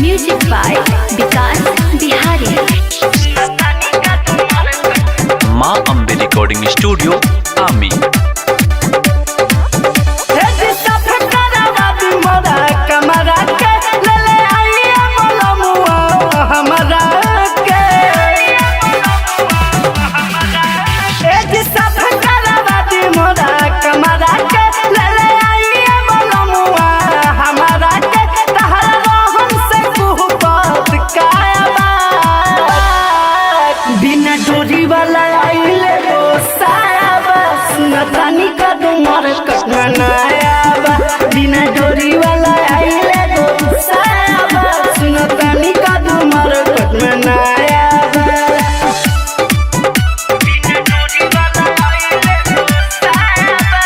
Music by विकास बिहारी। माँ Ambe recording studio आमी। बिना डोरी वाला आइले गो सायाबा सुनतानी का तुम्हार कटमनाया बिना डोरी वाला आइले गो सायाबा बिना डोरी वाला आइले गो सायाबा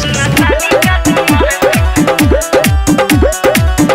सुनतानी का तुम्हार कटमनाया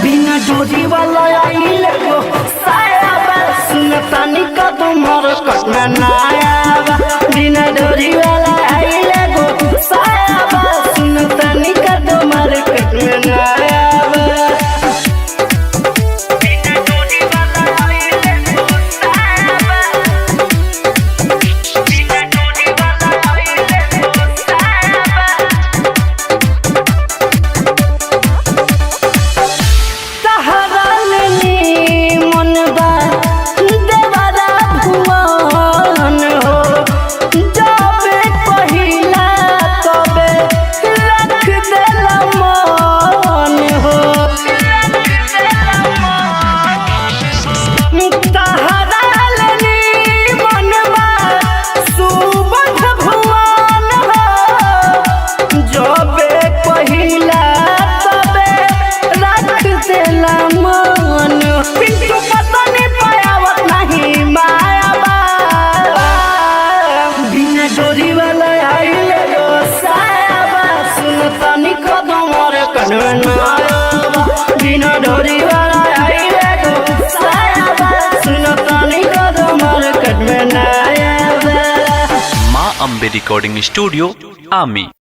बिना डोरी वाला आइले गो सायाबा सुनतानी का तुम्हार कटमनाया बिना डोरी वाला आइले गो सायाबा बिना डोरी वाला आइले गो सायाबा सहारानी मनबा बिना डोरी वाला आइले गो सायाबा सुनतानी का तुम्हार कटमनाया। माँ अम्बे रिकॉर्डिंग स्टूडियो आमी।